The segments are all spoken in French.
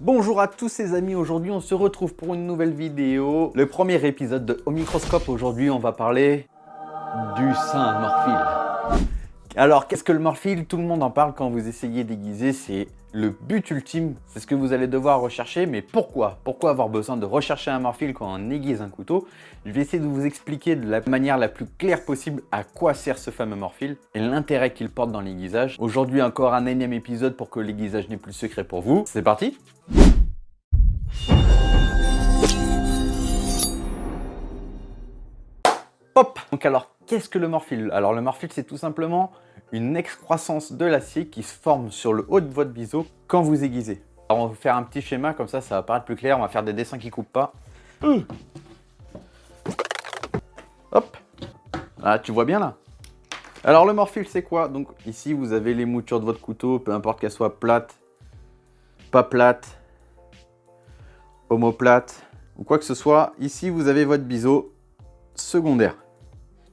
Bonjour à tous les amis, aujourd'hui on se retrouve pour une nouvelle vidéo. Le premier épisode de Au Microscope. Aujourd'hui on va parler du sein morphile. Alors qu'est-ce que le morphile? Tout le monde en parle quand vous essayez d'aiguiser, c'est le but ultime. C'est ce que vous allez devoir rechercher, mais pourquoi? Pourquoi avoir besoin de rechercher un morphile quand on aiguise un couteau? Je vais essayer de vous expliquer de la manière la plus claire possible à quoi sert ce fameux morphile et l'intérêt qu'il porte dans l'aiguisage. Aujourd'hui encore un énième épisode pour que l'aiguisage n'est plus secret pour vous. C'est parti! Hop! Donc alors, qu'est-ce que le morphile? Alors le morphile, c'est tout simplement une excroissance de l'acier qui se forme sur le haut de votre biseau quand vous aiguisez. Alors on va faire un petit schéma, comme ça va paraître plus clair. On va faire des dessins qui coupent pas. Hop! Ah, tu vois bien là? Alors le morphile, c'est quoi? Donc ici, vous avez les moutures de votre couteau, peu importe qu'elles soient plates, pas plates, omoplate ou quoi que ce soit. Ici, vous avez votre biseau secondaire.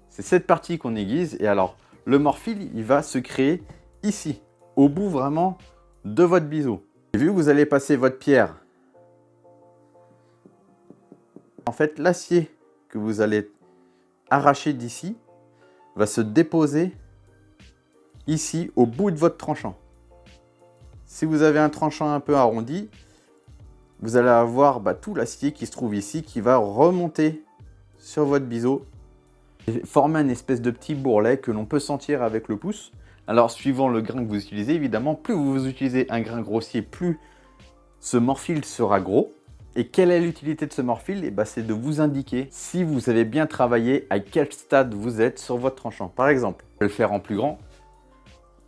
C'est cette partie qu'on aiguise. Et alors, le morphile, il va se créer ici, au bout vraiment de votre biseau. Et vu que vous allez passer votre pierre, en fait, l'acier que vous allez arracher d'ici va se déposer ici, au bout de votre tranchant. Si vous avez un tranchant un peu arrondi, vous allez avoir tout l'acier qui se trouve ici qui va remonter sur votre biseau et former une espèce de petit bourrelet que l'on peut sentir avec le pouce. Alors suivant le grain que vous utilisez, évidemment, plus vous utilisez un grain grossier, plus ce morphile sera gros. Et quelle est l'utilité de ce morphile? C'est de vous indiquer si vous avez bien travaillé, à quel stade vous êtes sur votre tranchant. Par exemple, je vais le faire en plus grand.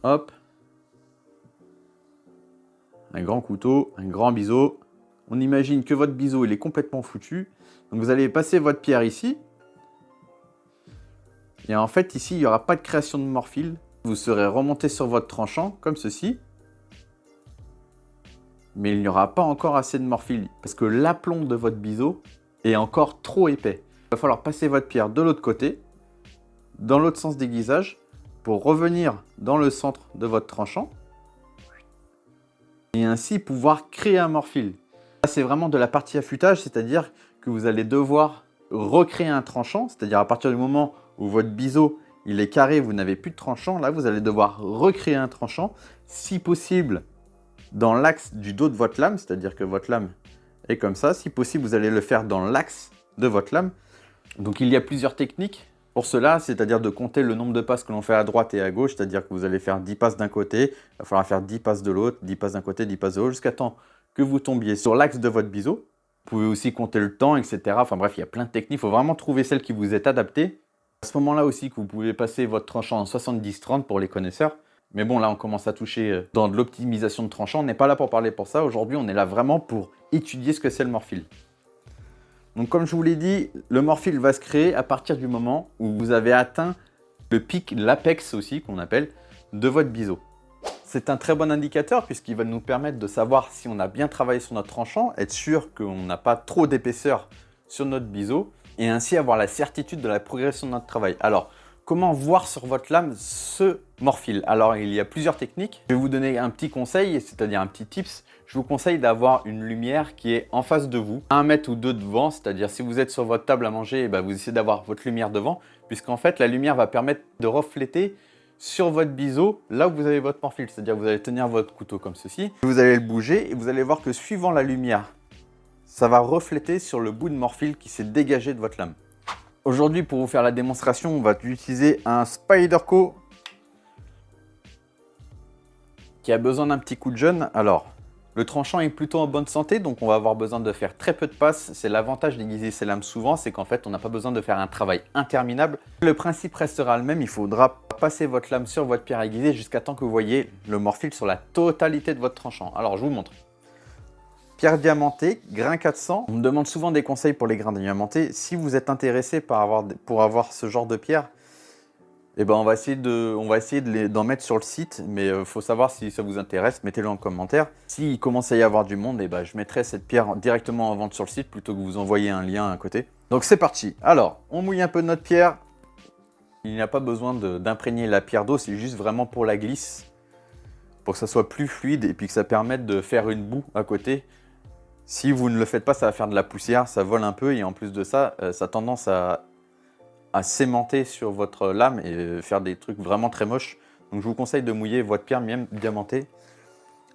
Hop. Un grand couteau, un grand biseau. On imagine que votre biseau il est complètement foutu. Donc vous allez passer votre pierre ici. Et en fait ici il n'y aura pas de création de morphile. Vous serez remonté sur votre tranchant comme ceci. Mais il n'y aura pas encore assez de morphile parce que l'aplomb de votre biseau est encore trop épais. Il va falloir passer votre pierre de l'autre côté, dans l'autre sens d'aiguisage, pour revenir dans le centre de votre tranchant. Et ainsi pouvoir créer un morphile. C'est vraiment de la partie affûtage, c'est-à-dire que vous allez devoir recréer un tranchant, c'est-à-dire à partir du moment où votre biseau il est carré, vous n'avez plus de tranchant, là vous allez devoir recréer un tranchant, si possible dans l'axe du dos de votre lame, c'est-à-dire que votre lame est comme ça, si possible vous allez le faire dans l'axe de votre lame. Donc il y a plusieurs techniques pour cela, c'est-à-dire de compter le nombre de passes que l'on fait à droite et à gauche, c'est-à-dire que vous allez faire 10 passes d'un côté, il va falloir faire 10 passes de l'autre, 10 passes d'un côté, 10 passes de l'autre, jusqu'à temps que vous tombiez sur l'axe de votre biseau. Vous pouvez aussi compter le temps, etc. Enfin bref, il y a plein de techniques. Il faut vraiment trouver celle qui vous est adaptée. À ce moment-là aussi que vous pouvez passer votre tranchant en 70-30 pour les connaisseurs. Mais bon, là, on commence à toucher dans de l'optimisation de tranchant. On n'est pas là pour parler pour ça. Aujourd'hui, on est là vraiment pour étudier ce que c'est le morphile. Donc comme je vous l'ai dit, le morphile va se créer à partir du moment où vous avez atteint le pic, l'apex aussi qu'on appelle, de votre biseau. C'est un très bon indicateur puisqu'il va nous permettre de savoir si on a bien travaillé sur notre tranchant, être sûr qu'on n'a pas trop d'épaisseur sur notre biseau et ainsi avoir la certitude de la progression de notre travail. Alors, comment voir sur votre lame ce morphile? Alors, il y a plusieurs techniques. Je vais vous donner un petit conseil, c'est-à-dire un petit tips. Je vous conseille d'avoir une lumière qui est en face de vous, 1 mètre ou 2 devant, c'est-à-dire si vous êtes sur votre table à manger, vous essayez d'avoir votre lumière devant, puisqu'en fait, la lumière va permettre de refléter sur votre biseau, là où vous avez votre morphile, c'est-à-dire vous allez tenir votre couteau comme ceci, vous allez le bouger et vous allez voir que suivant la lumière, ça va refléter sur le bout de morphile qui s'est dégagé de votre lame. Aujourd'hui, pour vous faire la démonstration, on va utiliser un Spyderco qui a besoin d'un petit coup de jeune. Alors, le tranchant est plutôt en bonne santé, donc on va avoir besoin de faire très peu de passes. C'est l'avantage d'aiguiser ces lames souvent, c'est qu'en fait, on n'a pas besoin de faire un travail interminable. Le principe restera le même, il faudra passer votre lame sur votre pierre aiguisée jusqu'à temps que vous voyez le morphile sur la totalité de votre tranchant. Alors, je vous montre. Pierre diamantée, grain 400. On me demande souvent des conseils pour les grains diamantés. Si vous êtes intéressé pour avoir ce genre de pierre, on va essayer d'en mettre sur le site, mais il faut savoir si ça vous intéresse, mettez-le en commentaire. S'il commence à y avoir du monde, je mettrai cette pierre directement en vente sur le site plutôt que vous envoyer un lien à côté. Donc c'est parti. Alors, on mouille un peu de notre pierre. Il n'y a pas besoin d'imprégner la pierre d'eau, c'est juste vraiment pour la glisse, pour que ça soit plus fluide et puis que ça permette de faire une boue à côté. Si vous ne le faites pas, ça va faire de la poussière, ça vole un peu et en plus de ça, ça a tendance à s'aimanter sur votre lame et faire des trucs vraiment très moches. Donc je vous conseille de mouiller votre pierre même diamantée.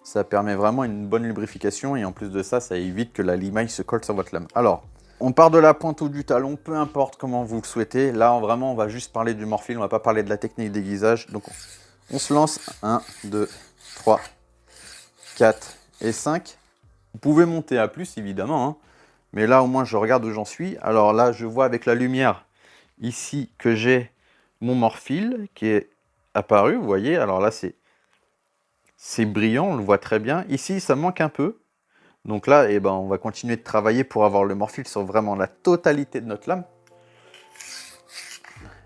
Ça permet vraiment une bonne lubrification et en plus de ça, ça évite que la limaille se colle sur votre lame. Alors, on part de la pointe ou du talon, peu importe comment vous le souhaitez. Là, vraiment, on va juste parler du Morphle, on va pas parler de la technique d'aiguisage. Donc on se lance 1, 2, 3, 4 et 5. Vous pouvez monter à plus, évidemment, hein. Mais là, au moins, je regarde où j'en suis. Alors là, je vois avec la lumière ici que j'ai mon Morphle qui est apparu, vous voyez. Alors là, c'est brillant, on le voit très bien. Ici, ça manque un peu. Donc là, eh ben, on va continuer de travailler pour avoir le Morphle sur vraiment la totalité de notre lame.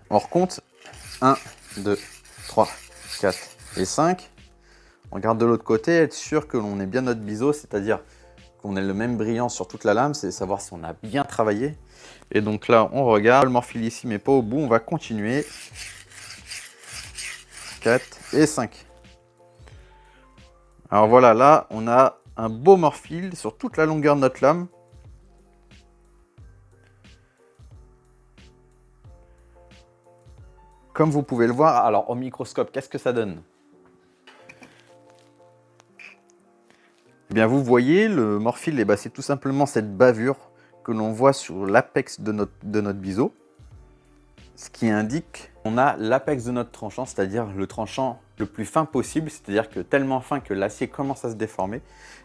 On recompte 1, 2, 3, 4 et 5. On regarde de l'autre côté, être sûr que l'on ait bien notre biseau, c'est-à-dire qu'on ait le même brillant sur toute la lame, c'est savoir si on a bien travaillé. Et donc là, on regarde, le Morphle ici, mais pas au bout, on va continuer. 4 et 5. Alors voilà, là, on a un beau Morphle sur toute la longueur de notre lame. Comme vous pouvez le voir, alors au microscope, qu'est-ce que ça donne? Eh bien, vous voyez, le Morphle, eh ben, c'est tout simplement cette bavure que l'on voit sur l'apex de notre biseau. Ce qui indique qu'on a l'apex de notre tranchant, c'est-à-dire le tranchant le plus fin possible, c'est-à-dire que tellement fin que l'acier commence à se déformer.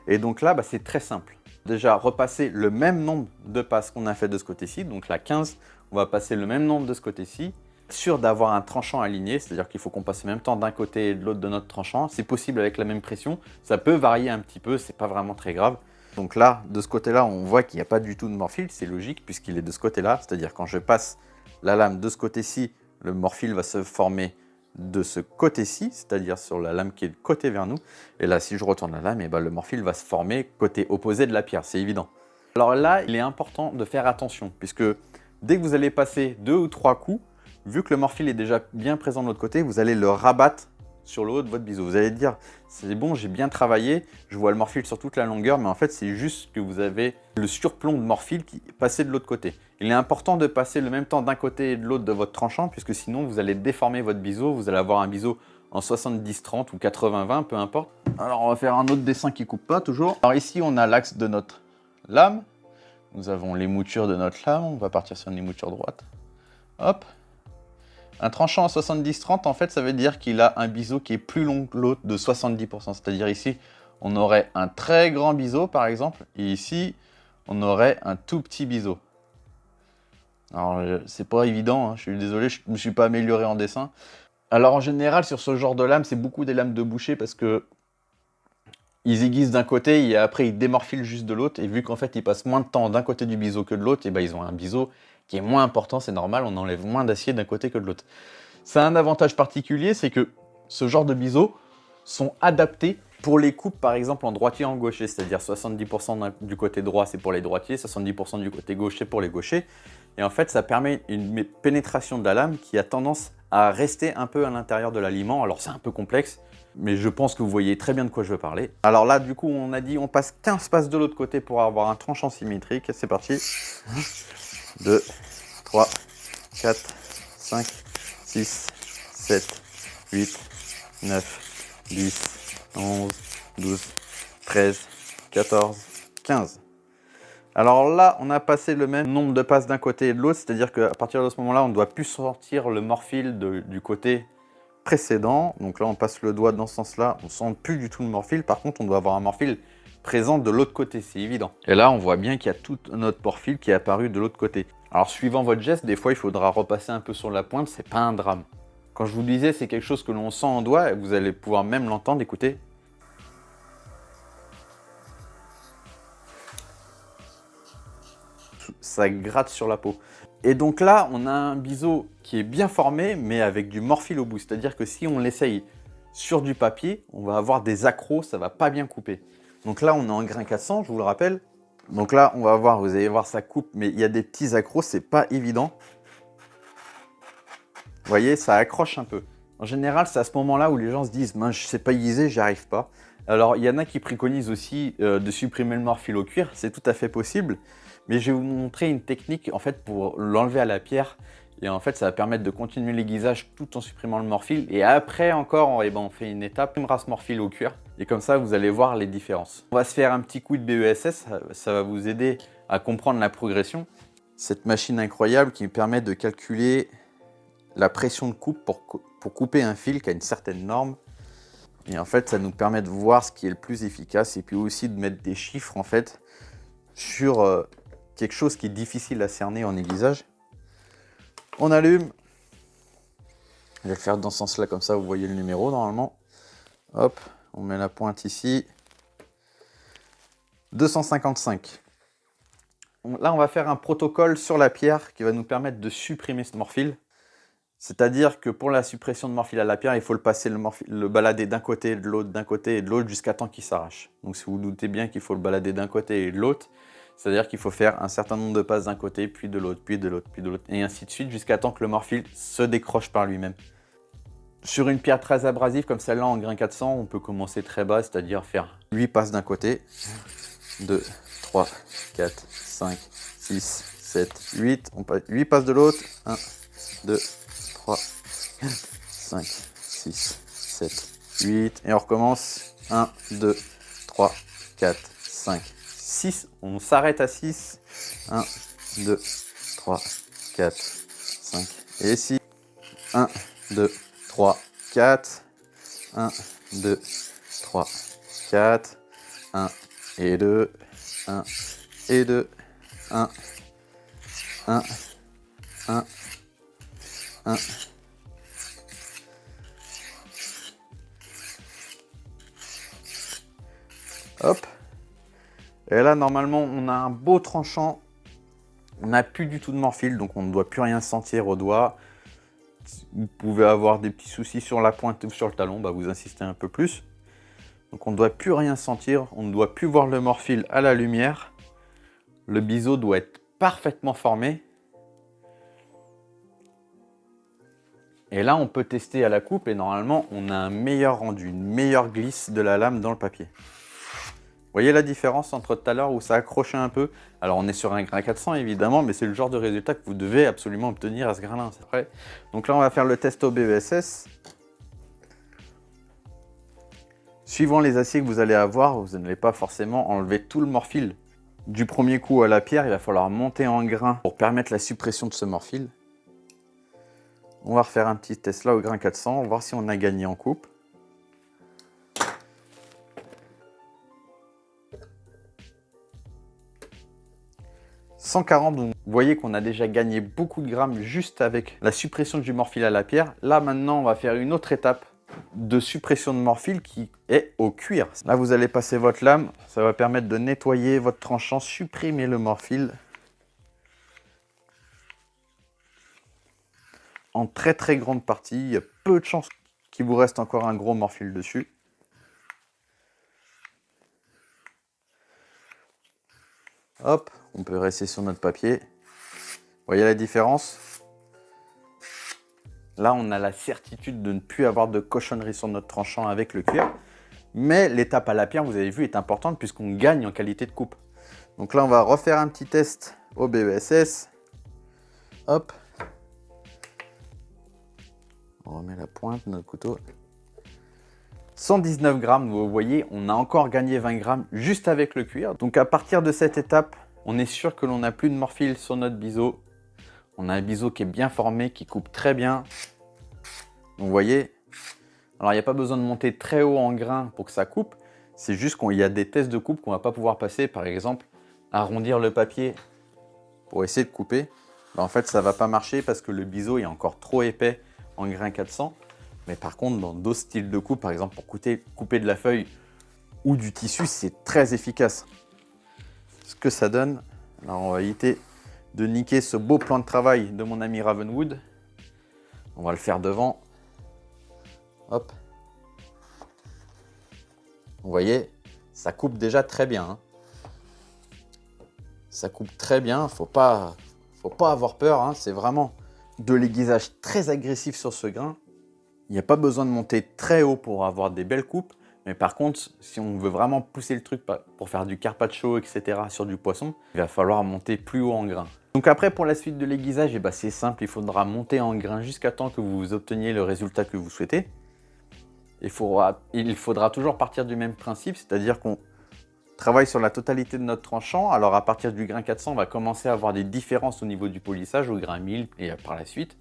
Et donc là, bah, c'est très simple. Déjà, repasser le même nombre de passes qu'on a fait de ce côté-ci, donc là 15, on va passer le même nombre de ce côté-ci, sûr d'avoir un tranchant aligné, c'est-à-dire qu'il faut qu'on passe en même temps d'un côté et de l'autre de notre tranchant. C'est possible avec la même pression, ça peut varier un petit peu, c'est pas vraiment très grave. Donc là, de ce côté-là, on voit qu'il n'y a pas du tout de Morphle, c'est logique puisqu'il est de ce côté-là, c'est-à-dire quand je passe la lame de ce côté-ci, le Morphle va se former de ce côté-ci, c'est-à-dire sur la lame qui est de côté vers nous. Et là, si je retourne la lame, et ben, le Morphle va se former côté opposé de la pierre, c'est évident. Alors là, il est important de faire attention, puisque dès que vous allez passer 2 ou 3 coups, vu que le Morphle est déjà bien présent de l'autre côté, vous allez le rabattre sur le haut de votre biseau. Vous allez dire, c'est bon, j'ai bien travaillé, je vois le Morphle sur toute la longueur, mais en fait, c'est juste que vous avez le surplomb de Morphle qui est passé de l'autre côté. Il est important de passer le même temps d'un côté et de l'autre de votre tranchant, puisque sinon, vous allez déformer votre biseau, vous allez avoir un biseau en 70-30 ou 80-20, peu importe. Alors, on va faire un autre dessin qui coupe pas, toujours. Alors ici, on a l'axe de notre lame. Nous avons les moutures de notre lame. On va partir sur une mouture droite. Hop. Un tranchant en 70-30, en fait, ça veut dire qu'il a un biseau qui est plus long que l'autre de 70%. C'est-à-dire ici, on aurait un très grand biseau, par exemple, et ici, on aurait un tout petit biseau. Alors, c'est pas évident, hein, je suis désolé, je ne me suis pas amélioré en dessin. Alors, en général, sur ce genre de lame, c'est beaucoup des lames de boucher parce que ils aiguisent d'un côté et après ils démorphilent juste de l'autre. Et vu qu'en fait, ils passent moins de temps d'un côté du biseau que de l'autre, et ben, ils ont un biseau qui est moins important, c'est normal, on enlève moins d'acier d'un côté que de l'autre. Ça a un avantage particulier, c'est que ce genre de biseaux sont adaptés pour les coupes, par exemple, en droitier et en gaucher, c'est-à-dire 70% du côté droit, c'est pour les droitiers, 70% du côté gauche, c'est pour les gauchers. Et en fait, ça permet une pénétration de la lame qui a tendance à rester un peu à l'intérieur de l'aliment. Alors, c'est un peu complexe, mais je pense que vous voyez très bien de quoi je veux parler. Alors là, du coup, on a dit on passe 15 passes de l'autre côté pour avoir un tranchant symétrique. C'est parti. 2, 3, 4, 5, 6, 7, 8, 9, 10, 11, 12, 13, 14, 15. Alors là, on a passé le même nombre de passes d'un côté et de l'autre, c'est-à-dire qu'à partir de ce moment-là, on ne doit plus sortir le Morphle du côté précédent. Donc là, on passe le doigt dans ce sens-là, on ne sent plus du tout le Morphle. Par contre, on doit avoir un Morphle présent de l'autre côté, c'est évident. Et là, on voit bien qu'il y a tout notre Morphle qui est apparu de l'autre côté. Alors, suivant votre geste, des fois, il faudra repasser un peu sur la pointe, c'est pas un drame. Quand je vous disais, c'est quelque chose que l'on sent en doigt, et vous allez pouvoir même l'entendre, écoutez. Ça gratte sur la peau. Et donc là, on a un biseau qui est bien formé, mais avec du Morphle au bout. C'est-à-dire que si on l'essaye sur du papier, on va avoir des accros, ça va pas bien couper. Donc là, on est en grain 400, je vous le rappelle. Donc là, on va voir, vous allez voir, ça coupe, mais il y a des petits accros, c'est pas évident. Vous voyez, ça accroche un peu. En général, c'est à ce moment-là où les gens se disent « Mince, je sais pas aiguiser, j'y arrive pas ». Alors, il y en a qui préconisent aussi de supprimer le morphile au cuir, c'est tout à fait possible. Mais je vais vous montrer une technique en fait pour l'enlever à la pierre. Et en fait, ça va permettre de continuer l'aiguisage tout en supprimant le morphile. Et après encore, eh ben, on fait une étape, on rase morphile au cuir. Et comme ça, vous allez voir les différences. On va se faire un petit coup de BESS, ça va vous aider à comprendre la progression. Cette machine incroyable qui me permet de calculer la pression de coupe pour couper un fil qui a une certaine norme. Et en fait, ça nous permet de voir ce qui est le plus efficace et puis aussi de mettre des chiffres en fait sur quelque chose qui est difficile à cerner en aiguisage. On allume. Je vais le faire dans ce sens-là, comme ça vous voyez le numéro normalement. Hop, on met la pointe ici. 255. Là, on va faire un protocole sur la pierre qui va nous permettre de supprimer ce morphile. C'est-à-dire que pour la suppression de morphile à la pierre, il faut le passer, le balader d'un côté, de l'autre, d'un côté et de l'autre jusqu'à temps qu'il s'arrache. Donc si vous doutez bien qu'il faut le balader d'un côté et de l'autre, c'est-à-dire qu'il faut faire un certain nombre de passes d'un côté, puis de l'autre, puis de l'autre, puis de l'autre, et ainsi de suite jusqu'à temps que le morphile se décroche par lui-même. Sur une pierre très abrasive comme celle-là en grain 400, on peut commencer très bas, c'est-à-dire faire 8 passes d'un côté, 2, 3, 4, 5, 6, 7, 8, on passe 8 passes de l'autre, 1, 2, 3, 4, 5, 6, 7, 8. Et on recommence. 1, 2, 3, 4, 5, 6. On s'arrête à 6. 1, 2, 3, 4, 5. Et ici. 1, 2, 3, 4. 1, 2, 3, 4. 1 et 2. 1 et 2. 1, 1, 1. 1. Hop. Et là, normalement, on a un beau tranchant. On n'a plus du tout de morphile, donc on ne doit plus rien sentir au doigt. Vous pouvez avoir des petits soucis sur la pointe ou sur le talon, bah vous insistez un peu plus. Donc on ne doit plus rien sentir, on ne doit plus voir le morphile à la lumière. Le biseau doit être parfaitement formé. Et là, on peut tester à la coupe et normalement, on a un meilleur rendu, une meilleure glisse de la lame dans le papier. Vous voyez la différence entre tout à l'heure où ça accrochait un peu? Alors, on est sur un grain 400 évidemment, mais c'est le genre de résultat que vous devez absolument obtenir à ce grain-là. Donc là, on va faire le test au BESS. Suivant les aciers que vous allez avoir, vous n'allez pas forcément enlever tout le morphile. Du premier coup à la pierre, il va falloir monter en grain pour permettre la suppression de ce morphile. On va refaire un petit test là au grain 400, voir si on a gagné en coupe. « 140, vous voyez qu'on a déjà gagné beaucoup de grammes juste avec la suppression du morphile à la pierre. Là maintenant, on va faire une autre étape de suppression de morphile qui est au cuir. Là, vous allez passer votre lame, ça va permettre de nettoyer votre tranchant, supprimer le morphile. En très très grande partie, il y a peu de chances qu'il vous reste encore un gros morphile dessus. Hop, on peut rester sur notre papier. Vous voyez la différence? Là, on a la certitude de ne plus avoir de cochonnerie sur notre tranchant avec le cuir. Mais l'étape à la pierre, vous avez vu, est importante puisqu'on gagne en qualité de coupe. Donc là, on va refaire un petit test au BESS. Hop. On remet la pointe de notre couteau. 119 grammes, vous voyez, on a encore gagné 20 grammes juste avec le cuir. Donc à partir de cette étape, on est sûr que l'on n'a plus de morphile sur notre biseau. On a un biseau qui est bien formé, qui coupe très bien. Donc vous voyez, alors il n'y a pas besoin de monter très haut en grain pour que ça coupe. C'est juste qu'il y a des tests de coupe qu'on ne va pas pouvoir passer. Par exemple, arrondir le papier pour essayer de couper. Ben, en fait, ça ne va pas marcher parce que le biseau est encore trop épais en grain 400. Mais par contre, dans d'autres styles de coupe, par exemple pour couper de la feuille ou du tissu, c'est très efficace. Ce que ça donne, alors on va éviter de niquer ce beau plan de travail de mon ami Ravenwood. On va le faire devant. Hop. Vous voyez, ça coupe déjà très bien. Hein. Ça coupe très bien, faut pas avoir peur. Hein. C'est vraiment de l'aiguisage très agressif sur ce grain. Il n'y a pas besoin de monter très haut pour avoir des belles coupes, Mais par contre, si on veut vraiment pousser le truc pour faire du carpaccio, etc. sur du poisson, il va falloir monter plus haut en grain. Donc après, pour la suite de l'aiguisage, eh ben, c'est simple, il faudra monter en grain jusqu'à temps que vous obteniez le résultat que vous souhaitez. Il faudra toujours partir du même principe, c'est-à-dire qu'on travaille sur la totalité de notre tranchant. Alors à partir du grain 400, on va commencer à avoir des différences au niveau du polissage, au grain 1000 et par la suite.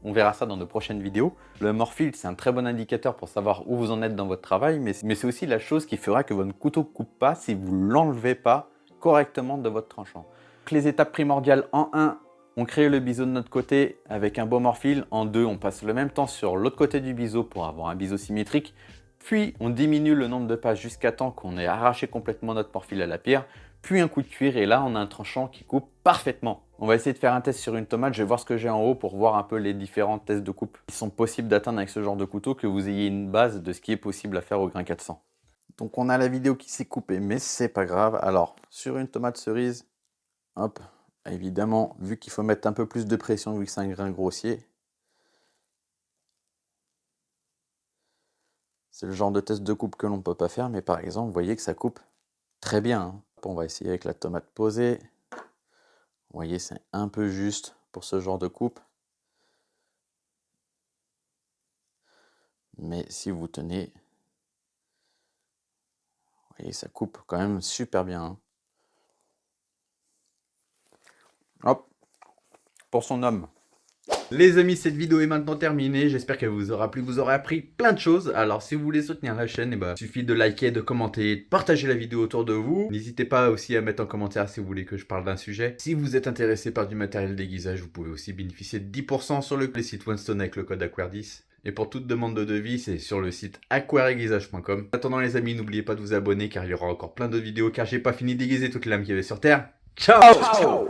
On verra ça dans de prochaines vidéos. Le Morphle, c'est un très bon indicateur pour savoir où vous en êtes dans votre travail, mais c'est aussi la chose qui fera que votre couteau ne coupe pas si vous ne l'enlevez pas correctement de votre tranchant. Les étapes primordiales: en 1, on crée le biseau de notre côté avec un beau Morphle. En 2, on passe le même temps sur l'autre côté du biseau pour avoir un biseau symétrique. Puis on diminue le nombre de passes jusqu'à temps qu'on ait arraché complètement notre Morphle à la pierre. Puis un coup de cuir et là on a un tranchant qui coupe parfaitement. On va essayer de faire un test sur une tomate. Je vais voir ce que j'ai en haut pour voir un peu les différents tests de coupe qui sont possibles d'atteindre avec ce genre de couteau, que vous ayez une base de ce qui est possible à faire au grain 400. Donc on a la vidéo qui s'est coupée, mais c'est pas grave. Alors sur une tomate cerise, hop, évidemment, vu qu'il faut mettre un peu plus de pression vu que c'est un grain grossier, c'est le genre de test de coupe que l'on ne peut pas faire, mais par exemple, vous voyez que ça coupe très bien, hein. On va essayer avec la tomate posée. Vous voyez, c'est un peu juste pour ce genre de coupe. Mais si vous tenez, vous voyez, ça coupe quand même super bien, hein. Hop, pour son homme. Les amis, cette vidéo est maintenant terminée. J'espère qu'elle vous aura plu, vous aurez appris plein de choses. Alors si vous voulez soutenir la chaîne, il suffit de liker, de commenter, de partager la vidéo autour de vous. N'hésitez pas aussi à mettre en commentaire si vous voulez que je parle d'un sujet. Si vous êtes intéressé par du matériel d'aiguisage, vous pouvez aussi bénéficier de 10% sur le site OneStone avec le code Aquaire10. Et pour toute demande de devis, c'est sur le site aquareaiguisage.com. En attendant les amis, n'oubliez pas de vous abonner car il y aura encore plein d'autres vidéos car j'ai pas fini d'aiguiser toutes les lames qu'il y avait sur Terre. Ciao, ciao.